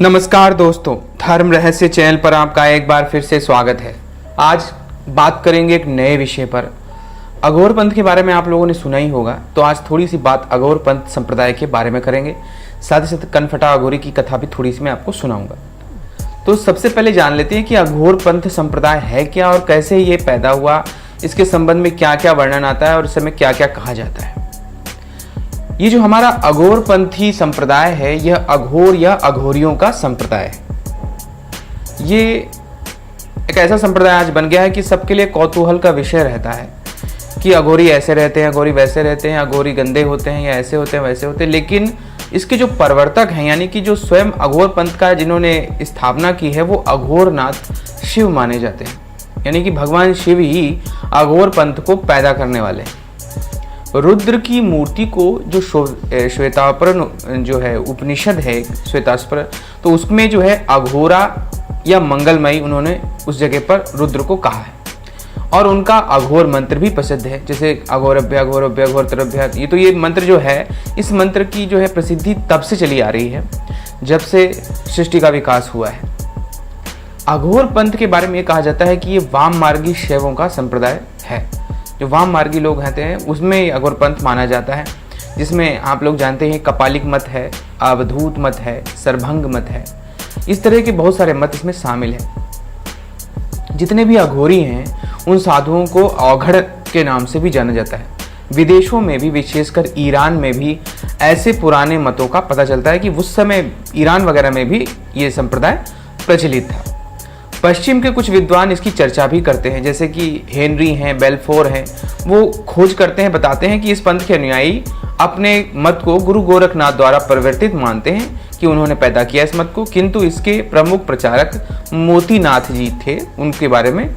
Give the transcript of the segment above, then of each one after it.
नमस्कार दोस्तों, धर्म रहस्य चैनल पर आपका एक बार फिर से स्वागत है। आज बात करेंगे एक नए विषय पर। अघोर पंथ के बारे में आप लोगों ने सुना ही होगा, तो आज थोड़ी सी बात अघोर पंथ संप्रदाय के बारे में करेंगे। साथ ही साथ कनफटा अघोरी की कथा भी थोड़ी सी मैं आपको सुनाऊंगा। तो सबसे पहले जान लेते हैं कि अघोर पंथ संप्रदाय है क्या और कैसे ये पैदा हुआ, इसके संबंध में क्या क्या वर्णन आता है और इस समय क्या क्या कहा जाता है। ये जो हमारा अघोर पंथी संप्रदाय है, यह अघोर या अघोरियों का संप्रदाय है। ये एक ऐसा संप्रदाय आज बन गया है कि सबके लिए कौतूहल का विषय रहता है कि अघोरी ऐसे रहते हैं, अघोरी वैसे रहते हैं, अघोरी गंदे होते हैं या ऐसे होते हैं वैसे होते हैं। लेकिन इसके जो प्रवर्तक हैं, यानी कि जो स्वयं अघोर पंथ का जिन्होंने स्थापना की है, वो अघोरनाथ शिव माने जाते हैं। यानी कि भगवान शिव ही अघोर पंथ को पैदा करने वाले हैं। रुद्र की मूर्ति को जो श्वेतास्वर जो है उपनिषद है, श्वेतास्वर, तो उसमें जो है अघोरा या मंगलमयी उन्होंने उस जगह पर रुद्र को कहा है। और उनका अघोर मंत्र भी प्रसिद्ध है, जैसे अघोरभ्य अघोरभ्य अघोरतरभ्य। ये मंत्र जो है, इस मंत्र की जो है प्रसिद्धि तब से चली आ रही है जब से सृष्टि का विकास हुआ है। अघोर पंथ के बारे में ये कहा जाता है कि ये वाम मार्गी शैवों का संप्रदाय है। जो वाम मार्गी लोग रहते हैं उसमें अघोर पंथ माना जाता है, जिसमें आप लोग जानते हैं कपालिक मत है, अवधूत मत है, सरभंग मत है। इस तरह के बहुत सारे मत इसमें शामिल हैं। जितने भी अघोरी हैं उन साधुओं को औघड़ के नाम से भी जाना जाता है। विदेशों में भी, विशेषकर ईरान में भी ऐसे पुराने मतों का पता चलता है कि उस समय ईरान वगैरह में भी ये संप्रदाय प्रचलित था। पश्चिम के कुछ विद्वान इसकी चर्चा भी करते हैं, जैसे कि हेनरी हैं, बेल्फोर हैं। वो खोज करते हैं, बताते हैं कि इस पंथ के अनुयायी अपने मत को गुरु गोरखनाथ द्वारा परिवर्तित मानते हैं कि उन्होंने पैदा किया इस मत को, किंतु इसके प्रमुख प्रचारक मोतीनाथ जी थे, उनके बारे में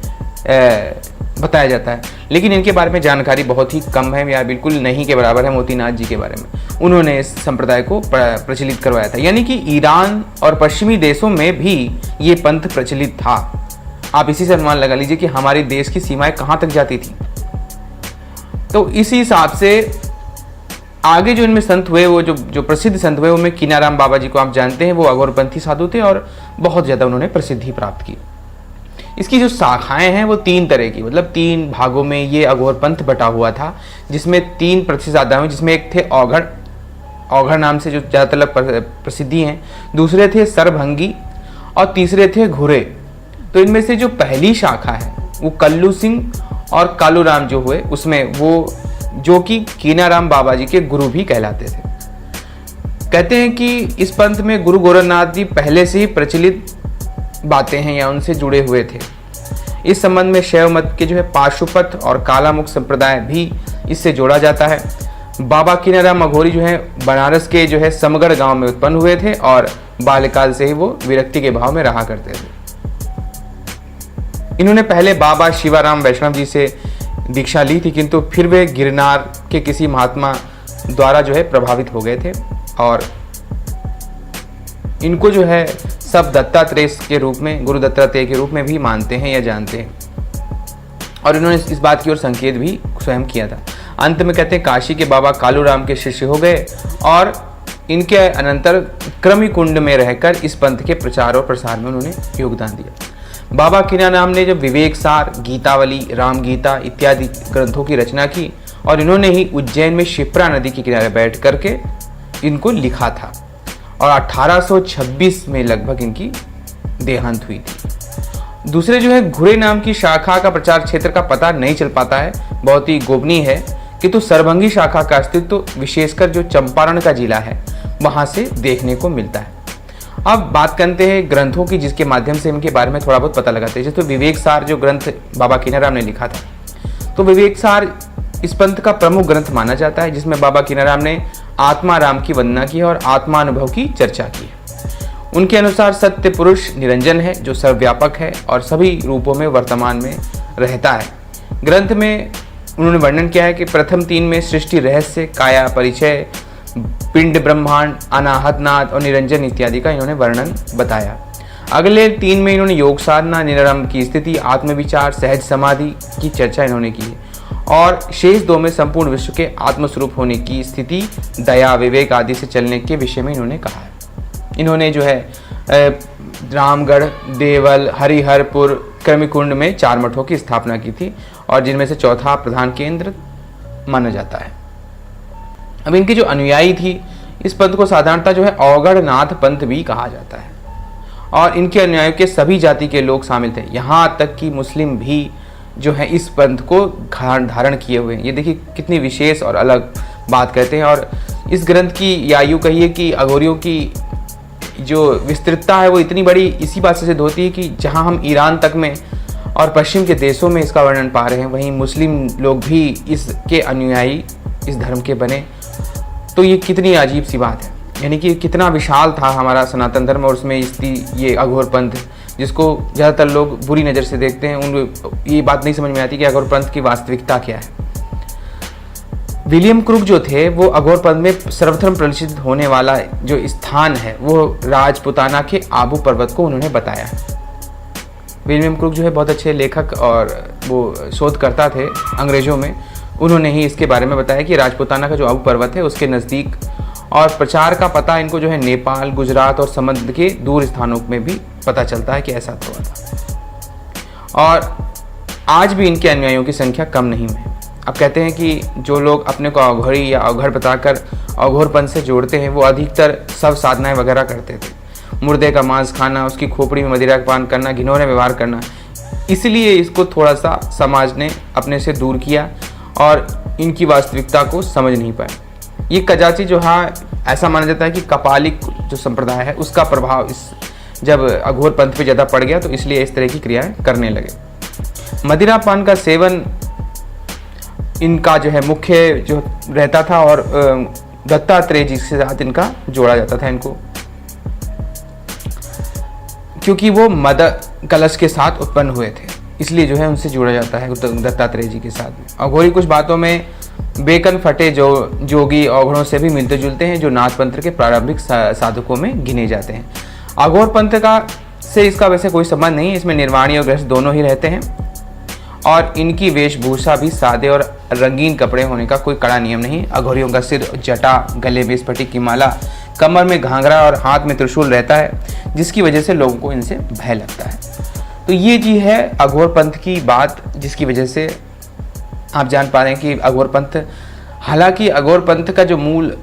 बताया जाता है। लेकिन इनके बारे में जानकारी बहुत ही कम है या बिल्कुल नहीं के बराबर है। मोतीनाथ जी के बारे में उन्होंने इस संप्रदाय को प्रचलित करवाया था। यानी कि ईरान और पश्चिमी देशों में भी ये पंथ प्रचलित था। आप इसी से अनुमान लगा लीजिए कि हमारे देश की सीमाएं कहाँ तक जाती थी। तो इसी हिसाब से आगे जो इनमें संत हुए, वो जो प्रसिद्ध संत हुए, उनमें कीनाराम बाबा जी को आप जानते हैं। वो अघोरपंथी साधु थे और बहुत ज़्यादा उन्होंने प्रसिद्धि प्राप्त की। इसकी जो शाखाएं हैं वो 3 तरह की, मतलब 3 भागों में ये अघोर पंथ बटा हुआ था, जिसमें 3 प्रसिद्ध साधु हैं। जिसमें एक थे औघड़ नाम से जो ज़्यादातर प्रसिद्धि हैं, दूसरे थे सरभंगी और तीसरे थे घुरे। तो इनमें से जो पहली शाखा है वो कल्लू सिंह और कालूराम जो हुए, उसमें वो जो कि कीनाराम बाबा जी के गुरु भी कहलाते थे। कहते हैं कि इस पंथ में गुरु गोरखनाथ जी पहले से ही प्रचलित बातें हैं या उनसे जुड़े हुए थे। इस संबंध में शैव मत के जो है पाशुपत और कालामुख संप्रदाय भी इससे जोड़ा जाता है। बाबा कीनाराम अघोरी जो है बनारस के जो है समगढ़ गांव में उत्पन्न हुए थे और बाल्यकाल से ही वो विरक्ति के भाव में रहा करते थे। इन्होंने पहले बाबा शिवाराम वैष्णव जी से दीक्षा ली थी, किंतु फिर वे गिरनार के किसी महात्मा द्वारा जो है प्रभावित हो गए थे और इनको जो है सब दत्तात्रेय के रूप में, गुरु दत्तात्रेय के रूप में भी मानते हैं या जानते हैं। और इन्होंने इस बात की ओर संकेत भी स्वयं किया था। अंत में कहते हैं काशी के बाबा कालूराम के शिष्य हो गए और इनके अनंतर क्रमी कुंड में रहकर इस पंथ के प्रचार और प्रसार में उन्होंने योगदान दिया। बाबा कीनाराम ने जब विवेक सार, गीतावली, राम गीता इत्यादि ग्रंथों की रचना की और इन्होंने ही उज्जैन में शिप्रा नदी के किनारे बैठ करके इनको लिखा था और 1826 में लगभग इनकी देहांत हुई थी। दूसरे जो है घुरे नाम की शाखा का प्रचार क्षेत्र का पता नहीं चल पाता है, बहुत ही गोपनीय है, किंतु सरभंगी शाखा का अस्तित्व विशेषकर जो चंपारण का जिला है वहां से देखने को मिलता है। अब बात करते हैं ग्रंथों की, जिसके माध्यम से इनके बारे में थोड़ा बहुत पता लगाते हैं। जैसे तो विवेक सार जो ग्रंथ बाबा कीनाराम ने लिखा था, तो विवेक सार इस पंथ का प्रमुख ग्रंथ माना जाता है, जिसमें बाबा कीनाराम ने आत्मा राम की वंदना की और आत्मानुभव की चर्चा की है। उनके अनुसार सत्य पुरुष निरंजन है, जो सर्वव्यापक है और सभी रूपों में वर्तमान में रहता है। ग्रंथ में उन्होंने वर्णन किया है कि प्रथम 3 में सृष्टि रहस्य, काया परिचय, पिंड ब्रह्मांड, अनाहत नाद और निरंजन इत्यादि का इन्होंने वर्णन बताया। अगले 3 में इन्होंने योग साधना, निरारंभ की स्थिति, आत्मविचार, सहज समाधि की चर्चा इन्होंने की है और शेष 2 में संपूर्ण विश्व के आत्मस्वरूप होने की स्थिति, दया, विवेक आदि से चलने के विषय में इन्होंने कहा है। इन्होंने जो है रामगढ़, देवल, हरिहरपुर, क्रमिकुंड में 4 मठों की स्थापना की थी और जिनमें से चौथा प्रधान केंद्र माना जाता है। अब इनके जो अनुयायी थी, इस पंथ को साधारणतः जो है अवगढ़नाथ पंथ भी कहा जाता है और इनके अनुयायियों के सभी जाति के लोग शामिल थे, यहाँ तक कि मुस्लिम भी जो है इस पंथ को धारण किए हुए हैं। ये देखिए कितनी विशेष और अलग बात कहते हैं। और इस ग्रंथ की या यूँ कहिए कि अघोरियों की जो विस्तृतता है वो इतनी बड़ी इसी बात से सिद्ध होती है कि जहाँ हम ईरान तक में और पश्चिम के देशों में इसका वर्णन पा रहे हैं, वहीं मुस्लिम लोग भी इसके अनुयायी, इस धर्म के बने। तो ये कितनी अजीब सी बात है, यानी कि कितना विशाल था हमारा सनातन धर्म और उसमें ये अघोर पंथ, जिसको ज़्यादातर लोग बुरी नज़र से देखते हैं। उन ये बात नहीं समझ में आती कि अघोर पंथ की वास्तविकता क्या है। विलियम क्रूक जो थे वो अघोर पंथ में सर्वप्रथम प्रदर्शित होने वाला जो स्थान है वो राजपुताना के आबू पर्वत को उन्होंने बताया है। विलियम क्रूक जो है बहुत अच्छे लेखक और वो शोधकर्ता थे अंग्रेज़ों में। उन्होंने ही इसके बारे में बताया कि राजपुताना का जो आबू पर्वत है उसके नज़दीक, और प्रचार का पता इनको जो है नेपाल, गुजरात और समुद्र के दूर स्थानों में भी पता चलता है कि ऐसा हुआ था। और आज भी इनके अनुयायियों की संख्या कम नहीं है। अब कहते हैं कि जो लोग अपने को अघोरी या अवघड़ बताकर अघोरपंथ से जोड़ते हैं वो अधिकतर सब साधनाएं वगैरह करते थे, मुर्दे का मांस खाना, उसकी खोपड़ी में मदिरा पान करना, घिनौने व्यवहार करना। इसलिए इसको थोड़ा सा समाज ने अपने से दूर किया और इनकी वास्तविकता को समझ नहीं पाए। ये कजाची जो है, ऐसा माना जाता है कि कपालिक जो संप्रदाय है उसका प्रभाव इस जब अघोर पंथ पे ज़्यादा पड़ गया तो इसलिए इस तरह की क्रियाएं करने लगे। मदिरा पान का सेवन इनका जो है मुख्य जो रहता था और दत्तात्रेय जी के साथ इनका जोड़ा जाता था इनको, क्योंकि वो मद कलश के साथ उत्पन्न हुए थे, इसलिए जो है उनसे जोड़ा जाता है दत्तात्रेय जी के साथ में। अघोरी कुछ बातों में बेकन फटे जो जोगी अवघड़ों से भी मिलते जुलते हैं, जो नाथ पंथ के प्रारंभिक साधकों में गिने जाते हैं। अघोर पंथ का से इसका वैसे कोई संबंध नहीं है, इसमें निर्वाणी और गृहस्थ दोनों ही रहते हैं और इनकी वेशभूषा भी सादे और रंगीन कपड़े होने का कोई कड़ा नियम नहीं। अघोरियों का सिर जटा, गले में स्फटिक की माला, कमर में घाघरा और हाथ में त्रिशूल रहता है, जिसकी वजह से लोगों को इनसे भय लगता है। तो ये जी है अघोर पंथ की बात, जिसकी वजह से आप जान पा रहे हैं कि अघोर पंथ, हालांकि अघोर पंथ का जो मूल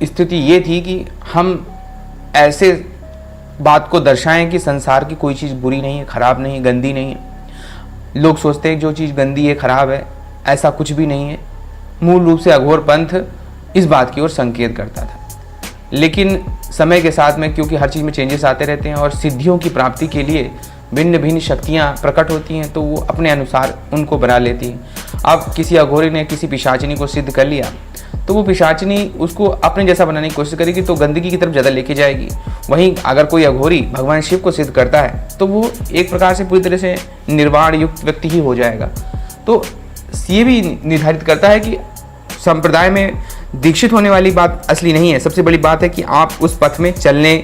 स्थिति ये थी कि हम ऐसे बात को दर्शाएं कि संसार की कोई चीज़ बुरी नहीं है, खराब नहीं है, गंदी नहीं है। लोग सोचते हैं कि जो चीज़ गंदी है, खराब है, ऐसा कुछ भी नहीं है। मूल रूप से अघोर पंथ इस बात की ओर संकेत करता था। लेकिन समय के साथ में, क्योंकि हर चीज़ में चेंजेस आते रहते हैं और सिद्धियों की प्राप्ति के लिए भिन्न भिन्न शक्तियाँ प्रकट होती हैं, तो वो अपने अनुसार उनको बना लेती हैं। अब किसी अघोरी ने किसी पिशाचिनी को सिद्ध कर लिया तो वो पिशाचिनी उसको अपने जैसा बनाने की कोशिश करेगी तो गंदगी की तरफ ज़्यादा लेके जाएगी। वहीं अगर कोई अघोरी भगवान शिव को सिद्ध करता है तो वो एक प्रकार से पूरी तरह से निर्वाण युक्त व्यक्ति ही हो जाएगा। तो ये भी निर्धारित करता है कि संप्रदाय में दीक्षित होने वाली बात असली नहीं है, सबसे बड़ी बात है कि आप उस पथ में चलने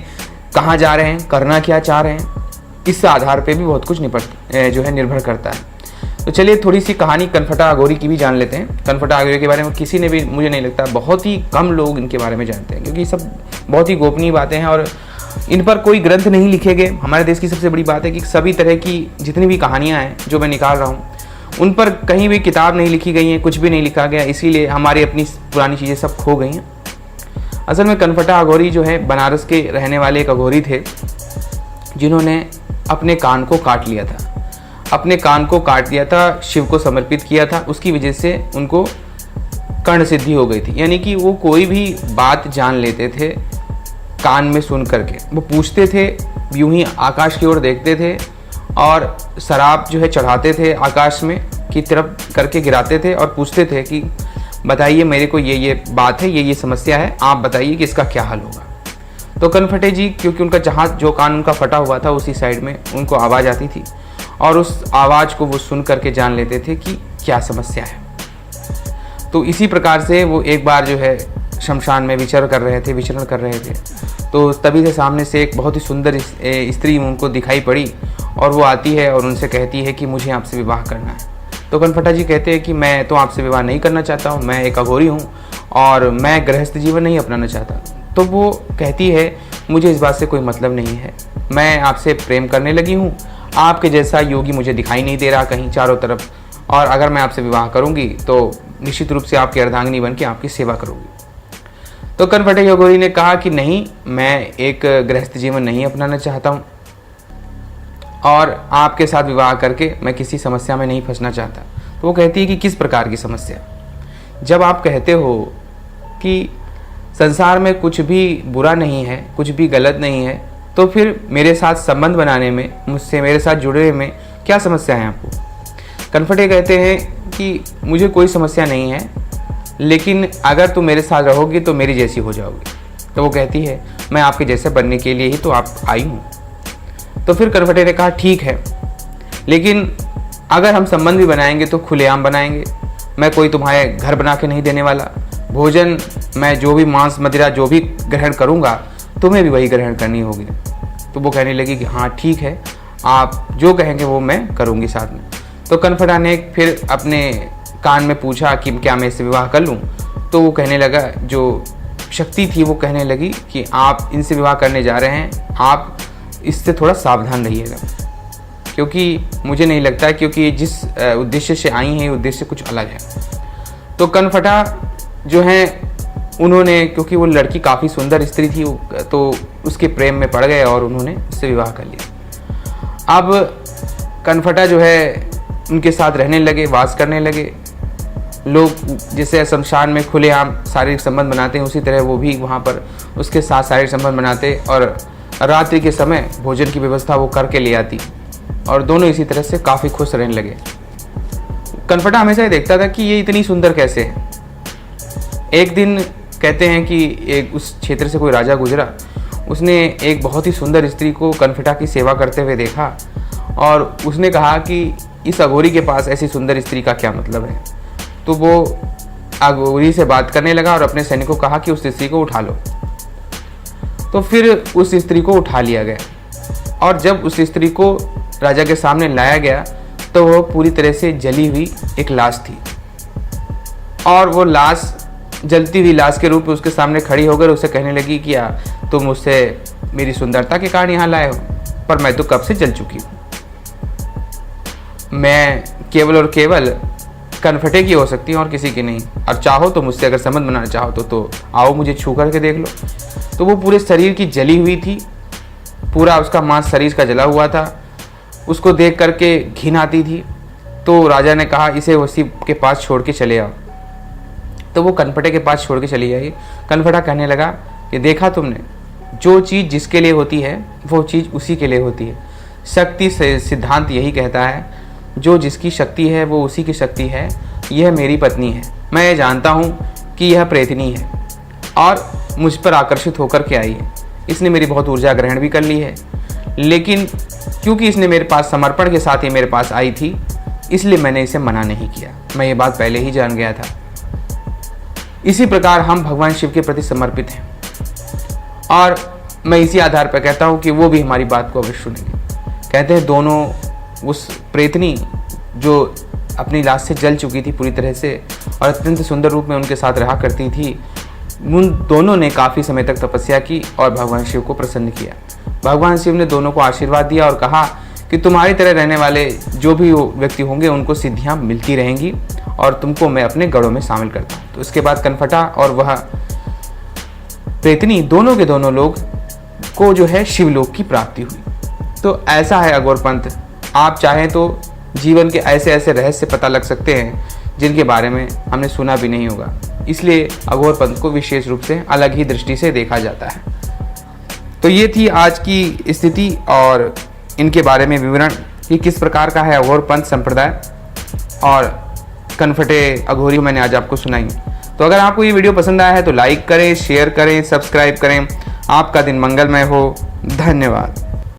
कहाँ जा रहे हैं, करना क्या चाह रहे हैं। इस आधार पे भी बहुत कुछ जो है निर्भर करता है। तो चलिए थोड़ी सी कहानी कनफटा अघोरी की भी जान लेते हैं। कनफटा अघोरी के बारे में किसी ने भी, मुझे नहीं लगता, बहुत ही कम लोग इनके बारे में जानते हैं, क्योंकि सब बहुत ही गोपनीय बातें हैं और इन पर कोई ग्रंथ नहीं लिखे गए। हमारे देश की सबसे बड़ी बात है कि सभी तरह की जितनी भी कहानियाँ हैं जो मैं निकाल रहा हूँ, उन पर कहीं भी किताब नहीं लिखी गई है, कुछ भी नहीं लिखा गया, इसीलिए हमारी अपनी पुरानी चीज़ें सब खो गई हैं। असल में कनफटा अघोरी जो है बनारस के रहने वाले एक अघोरी थे, जिन्होंने अपने कान को काट लिया था, अपने कान को काट दिया था, शिव को समर्पित किया था। उसकी वजह से उनको कर्ण सिद्धि हो गई थी, यानी कि वो कोई भी बात जान लेते थे कान में सुन करके। वो पूछते थे, यूं ही आकाश की ओर देखते थे और शराब जो है चढ़ाते थे आकाश में की तरफ करके गिराते थे और पूछते थे कि बताइए मेरे को ये बात है, ये समस्या है, आप बताइए कि इसका क्या हल होगा। तो कनफटे जी, क्योंकि उनका जहाँ जो कान उनका फटा हुआ था उसी साइड में उनको आवाज़ आती थी और उस आवाज़ को वो सुन करके जान लेते थे कि क्या समस्या है। तो इसी प्रकार से वो एक बार जो है शमशान में विचरण कर रहे थे तो तभी से सामने से एक बहुत ही सुंदर स्त्री उनको दिखाई पड़ी और वो आती है और उनसे कहती है कि मुझे आपसे विवाह करना है। तो कनफटा जी कहते हैं कि मैं तो आपसे विवाह नहीं करना चाहता हूँ, मैं एक अघोरी हूँ और मैं गृहस्थ जीवन नहीं अपनाना चाहता। तो वो कहती है मुझे इस बात से कोई मतलब नहीं है। मैं आपसे प्रेम करने लगी हूँ। आपके जैसा योगी मुझे दिखाई नहीं दे रहा कहीं चारों तरफ, और अगर मैं आपसे विवाह करूँगी तो निश्चित रूप से आपकी अर्धांगिनी बन के आपकी सेवा करूँगी। तो कनफटे की अघोरी ने कहा कि नहीं, मैं एक गृहस्थ जीवन नहीं अपनाना चाहता हूँ और आपके साथ विवाह करके मैं किसी समस्या में नहीं फंसना चाहता। तो वो कहती है कि किस प्रकार की समस्या? जब आप कहते हो कि संसार में कुछ भी बुरा नहीं है, कुछ भी गलत नहीं है, तो फिर मेरे साथ संबंध बनाने में, मुझसे मेरे साथ जुड़ने में क्या समस्या है आपको? कनफटे कहते हैं कि मुझे कोई समस्या नहीं है, लेकिन अगर तुम मेरे साथ रहोगी तो मेरी जैसी हो जाओगी। तो वो कहती है मैं आपके जैसे बनने के लिए ही तो आप आई हूँ। तो फिर कनफटे ने कहा ठीक है, लेकिन अगर हम संबंध भी बनाएंगे तो खुलेआम बनाएंगे। मैं कोई तुम्हारे घर बना के नहीं देने वाला। भोजन, मैं जो भी मांस मदिरा जो भी ग्रहण करूँगा तुम्हें भी वही ग्रहण करनी होगी। तो वो कहने लगी कि हाँ ठीक है, आप जो कहेंगे वो मैं करूँगी साथ में। तो कनफटा ने फिर अपने कान में पूछा कि क्या मैं इससे विवाह कर लूँ? तो वो कहने लगा, जो शक्ति थी वो कहने लगी कि आप इनसे विवाह करने जा रहे हैं, आप इससे थोड़ा सावधान रहिएगा, क्योंकि मुझे नहीं लगता, क्योंकि जिस उद्देश्य से आई हैं उद्देश्य कुछ अलग है। तो कनफटा जो है उन्होंने, क्योंकि वो लड़की काफ़ी सुंदर स्त्री थी, तो उसके प्रेम में पड़ गए और उन्होंने उससे विवाह कर लिया। अब कनफटा जो है उनके साथ रहने लगे, वास करने लगे। लोग जैसे शमशान में खुलेआम शारीरिक संबंध बनाते हैं, उसी तरह वो भी वहाँ पर उसके साथ शारीरिक संबंध बनाते और रात्रि के समय भोजन की व्यवस्था वो करके ले आती और दोनों इसी तरह से काफ़ी खुश रहने लगे। कनफटा हमेशा ये देखता था कि ये इतनी सुंदर कैसे है। एक दिन कहते हैं कि एक उस क्षेत्र से कोई राजा गुजरा, उसने एक बहुत ही सुंदर स्त्री को कनफटा की सेवा करते हुए देखा और उसने कहा कि इस अघोरी के पास ऐसी सुंदर स्त्री का क्या मतलब है। तो वो अघोरी से बात करने लगा और अपने सैनिकों को कहा कि उस स्त्री को उठा लो। तो फिर उस स्त्री को उठा लिया गया और जब उस स्त्री को राजा के सामने लाया गया तो वो पूरी तरह से जली हुई एक लाश थी और वो लाश जलती हुई लाश के रूप में उसके सामने खड़ी होकर उसे कहने लगी कि तुम मुझसे मेरी सुंदरता के कारण यहाँ लाए हो, पर मैं तो कब से जल चुकी हूँ। मैं केवल और केवल कनफटे की हो सकती हूँ और किसी की नहीं, और चाहो तो मुझसे अगर संबंध बनाना चाहो तो आओ मुझे छू करके देख लो। तो वो पूरे शरीर की जली हुई थी, पूरा उसका मांस शरीर का जला हुआ था। उसको देख करके घिन आती थी। तो राजा ने कहा इसे उसी के पास छोड़ के चले आओ। तो वो कनफटे के पास छोड़ के चली आई। कनफटा कहने लगा कि देखा तुमने, जो चीज़ जिसके लिए होती है वो चीज़ उसी के लिए होती है। शक्ति से सिद्धांत यही कहता है, जो जिसकी शक्ति है वो उसी की शक्ति है। यह मेरी पत्नी है, मैं ये जानता हूँ कि यह प्रेतनी है और मुझ पर आकर्षित होकर के आई है। इसने मेरी बहुत ऊर्जा ग्रहण भी कर ली है, लेकिन क्योंकि इसने मेरे पास समर्पण के साथ ही मेरे पास आई थी, इसलिए मैंने इसे मना नहीं किया। मैं ये बात पहले ही जान गया था। इसी प्रकार हम भगवान शिव के प्रति समर्पित हैं और मैं इसी आधार पर कहता हूँ कि वो भी हमारी बात को अवश्य सुनेंगे। कहते हैं दोनों, उस प्रेतनी जो अपनी लाश से जल चुकी थी पूरी तरह से और अत्यंत सुंदर रूप में उनके साथ रहा करती थी, उन दोनों ने काफ़ी समय तक तपस्या की और भगवान शिव को प्रसन्न किया। भगवान शिव ने दोनों को आशीर्वाद दिया और कहा कि तुम्हारी तरह रहने वाले जो भी व्यक्ति होंगे उनको सिद्धियाँ मिलती रहेंगी और तुमको मैं अपने गढ़ों में शामिल करता हूँ। तो इसके बाद कनफटा और वह प्रेतनी दोनों के दोनों लोग को जो है शिवलोक की प्राप्ति हुई। तो ऐसा है अघोर पंथ। आप चाहें तो जीवन के ऐसे ऐसे रहस्य पता लग सकते हैं जिनके बारे में हमने सुना भी नहीं होगा। इसलिए अघोर पंथ को विशेष रूप से अलग ही दृष्टि से देखा जाता है। तो ये थी आज की स्थिति और इनके बारे में विवरण कि किस प्रकार का है अघोर पंथ संप्रदाय और कनफटे अघोरी मैंने आज आपको सुनाई। तो अगर आपको ये वीडियो पसंद आया है तो लाइक करें, शेयर करें, सब्सक्राइब करें। आपका दिन मंगलमय हो। धन्यवाद।